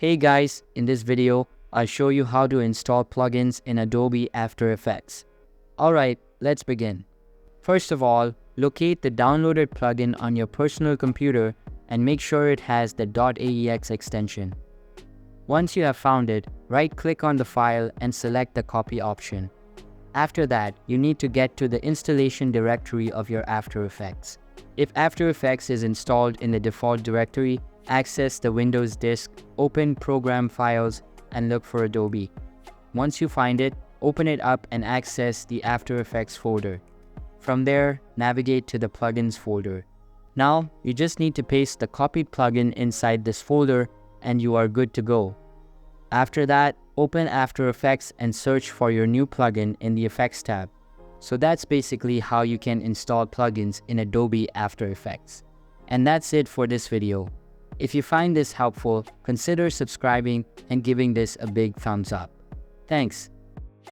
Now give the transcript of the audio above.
Hey guys, in this video, I'll show you how to install plugins in Adobe After Effects. Alright, let's begin. First of all, locate the downloaded plugin on your personal computer and make sure it has the .aex extension. Once you have found it, right-click on the file and select the copy option. After that, you need to get to the installation directory of your After Effects. If After Effects is installed in the default directory, access the Windows disk, open Program Files, and look for Adobe. Once you find it, open it up and access the After Effects folder. From there, navigate to the Plugins folder. Now, you just need to paste the copied plugin inside this folder and you are good to go. After that, open After Effects and search for your new plugin in the Effects tab. So that's basically how you can install plugins in Adobe After Effects. And that's it for this video. If you find this helpful, consider subscribing and giving this a big thumbs up. Thanks.